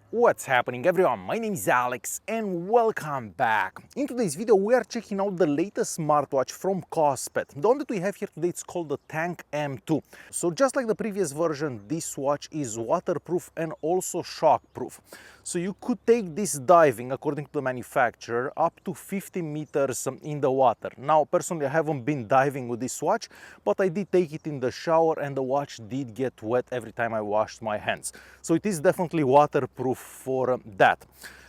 What's happening everyone, my name is Alex and welcome back. In today's video we are checking out the latest smartwatch from KOSPET. The one that we have here today is called the Tank M2. So just like the previous version, this watch is waterproof and also shockproof. So you could take this diving, according to the manufacturer, up to 50 meters in the water. Now personally I haven't been diving with this watch, but I did take it in the shower and the watch did get wet every time I washed my hands. So it is definitely waterproof for that.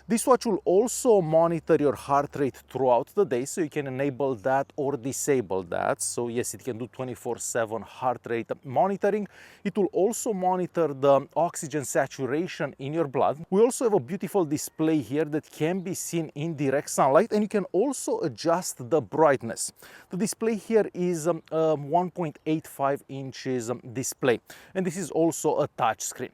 This watch will also monitor your heart rate throughout the day, so you can enable that or disable that. So yes, it can do 24/7 heart rate monitoring. It will also monitor the oxygen saturation in your blood. We also have a beautiful display here that can be seen in direct sunlight, and you can also adjust the brightness. The display here is a 1.85 inches display, and this is also a touch screen.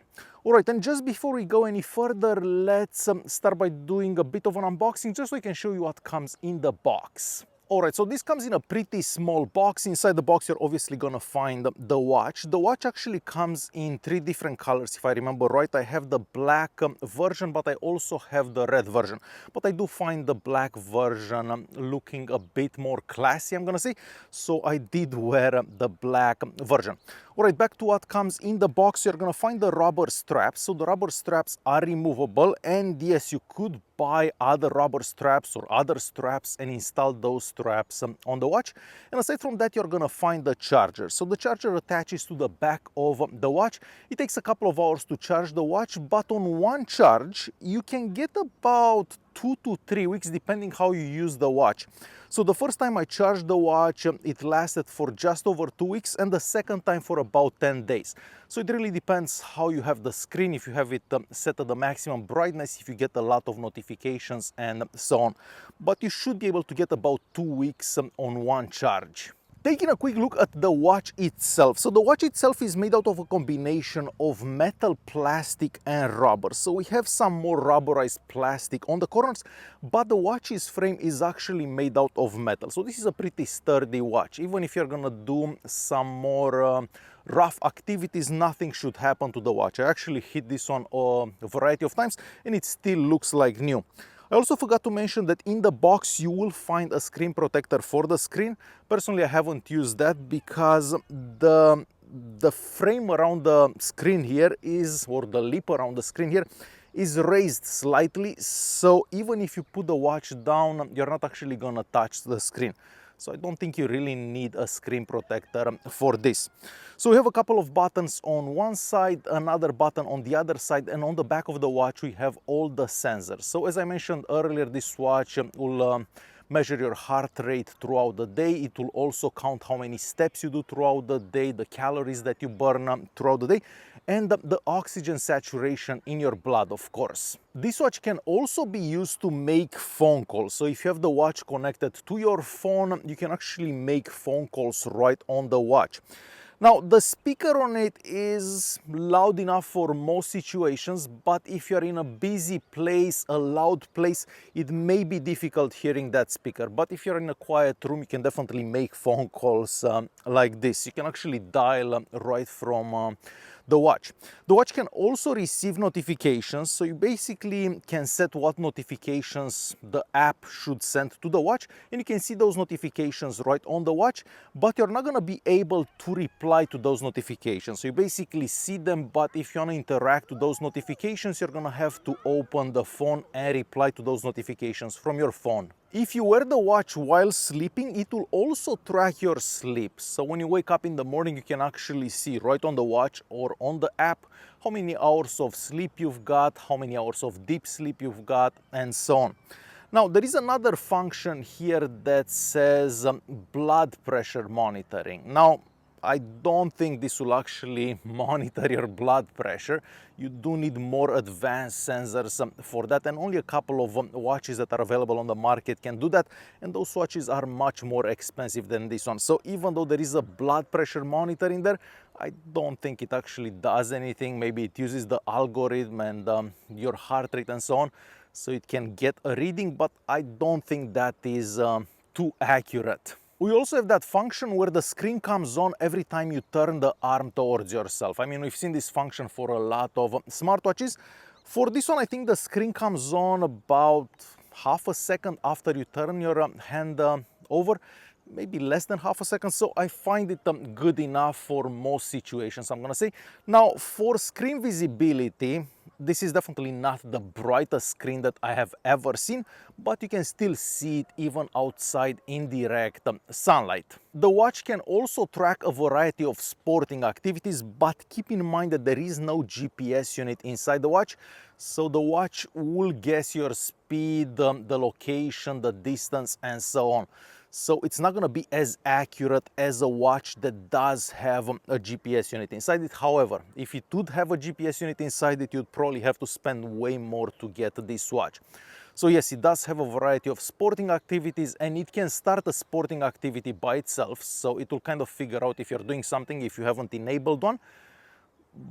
Alright, and just before we go any further, let's start by doing a bit of an unboxing just so I can show you what comes in the box. Alright, so this comes in a pretty small box. Inside the box you're obviously gonna find the watch. The watch actually comes in 3 different colors, if I remember right. I have the black version, but I also have the red version. But I do find the black version looking a bit more classy, I'm gonna say. So I did wear the black version. Alright, back to what comes in the box. You're gonna find the rubber straps. So the rubber straps are removable, and yes, you could buy other rubber straps or other straps and install those straps on the watch. And aside from that, you're gonna find the charger. So the charger attaches to the back of the watch. It takes a couple of hours to charge the watch, but on one charge you can get about 2 to 3 weeks depending how you use the watch. So the first time I charged the watch, it lasted for just over 2 weeks, and the second time for about 10 days. So it really depends how you have the screen, if you have it set at the maximum brightness, if you get a lot of notifications and so on. But you should be able to get about 2 weeks on one charge. Taking a quick look at the watch itself. So the watch itself is made out of a combination of metal, plastic and rubber. So we have some more rubberized plastic on the corners, but the watch's frame is actually made out of metal. So this is a pretty sturdy watch. Even if you're gonna do some more rough activities, nothing should happen to the watch. I actually hit this one a variety of times and it still looks like new. I also forgot to mention that in the box you will find a screen protector for the screen. Personally, I haven't used that because the frame around the screen here is, or the lip around the screen here, is raised slightly. So even if you put the watch down, you're not actually gonna touch the screen. So I don't think you really need a screen protector for this. So we have a couple of buttons on one side, another button on the other side, and on the back of the watch we have all the sensors. So as I mentioned earlier, this watch will measure your heart rate throughout the day. It will also count how many steps you do throughout the day, the calories that you burn throughout the day, and the oxygen saturation in your blood, of course. This watch can also be used to make phone calls. So if you have the watch connected to your phone, you can actually make phone calls right on the watch. Now, the speaker on it is loud enough for most situations, but if you're in a busy place, a loud place, it may be difficult hearing that speaker. But if you're in a quiet room, you can definitely make phone calls like this. You can actually dial right from the watch. The watch can also receive notifications, so you basically can set what notifications the app should send to the watch, and you can see those notifications right on the watch, but you're not going to be able to reply to those notifications. So you basically see them, but if you want to interact with those notifications, you're going to have to open the phone and reply to those notifications from your phone. If you wear the watch while sleeping, it will also track your sleep. So when you wake up in the morning, you can actually see right on the watch or on the app how many hours of sleep you've got, how many hours of deep sleep you've got, and so on. Now, there is another function here that says blood pressure monitoring. Now, I don't think this will actually monitor your blood pressure. You do need more advanced sensors for that, and only a couple of watches that are available on the market can do that, and those watches are much more expensive than this one. So even though there is a blood pressure monitor in there, I don't think it actually does anything. Maybe it uses the algorithm and your heart rate and so on, so it can get a reading, but I don't think that is too accurate. We also have that function where the screen comes on every time you turn the arm towards yourself. I mean, we've seen this function for a lot of smartwatches, For this one, I think the screen comes on about half a second after you turn your hand over, maybe less than half a second. So I find it good enough for most situations, I'm gonna say. Now, for screen visibility, this is definitely not the brightest screen that I have ever seen, but you can still see it even outside in direct sunlight. The watch can also track a variety of sporting activities, but keep in mind that there is no GPS unit inside the watch, so the watch will guess your speed, the location, the distance, and so on. So it's not going to be as accurate as a watch that does have a GPS unit inside it. However, if it would have a GPS unit inside it, you'd probably have to spend way more to get this watch. So yes, it does have a variety of sporting activities, and it can start a sporting activity by itself. So it will kind of figure out if you're doing something if you haven't enabled one.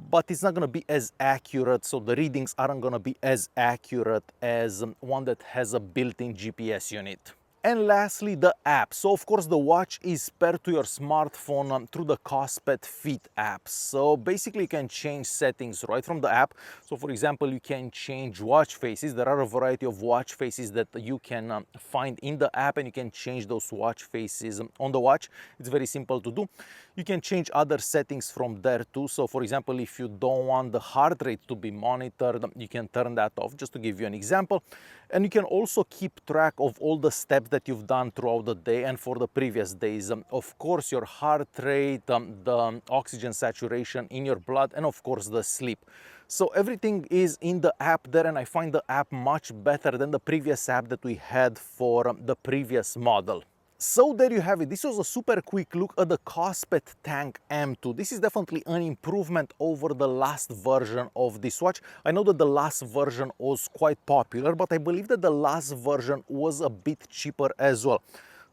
But it's not going to be as accurate, so the readings aren't going to be as accurate as one that has a built-in GPS unit. And lastly, the app. So of course the watch is paired to your smartphone through the KOSPET Fit app. So basically you can change settings right from the app. So for example, you can change watch faces. There are a variety of watch faces that you can find in the app, and you can change those watch faces on the watch. It's very simple to do. You can change other settings from there too. So for example, if you don't want the heart rate to be monitored, you can turn that off, just to give you an example. And you can also keep track of all the steps that you've done throughout the day and for the previous days. Of course, your heart rate, the oxygen saturation in your blood, and of course the sleep. So everything is in the app there, and I find the app much better than the previous app that we had for the previous model. So there you have it. This was a super quick look at the KOSPET Tank M2. This is definitely an improvement over the last version of this watch. I know that the last version was quite popular, but I believe that the last version was a bit cheaper as well.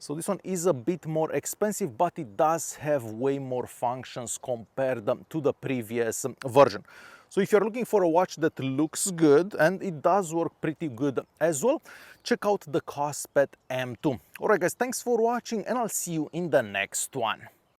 So this one is a bit more expensive, but it does have way more functions compared to the previous version. So if you're looking for a watch that looks good, and it does work pretty good as well, check out the KOSPET M2. Alright guys, thanks for watching, and I'll see you in the next one.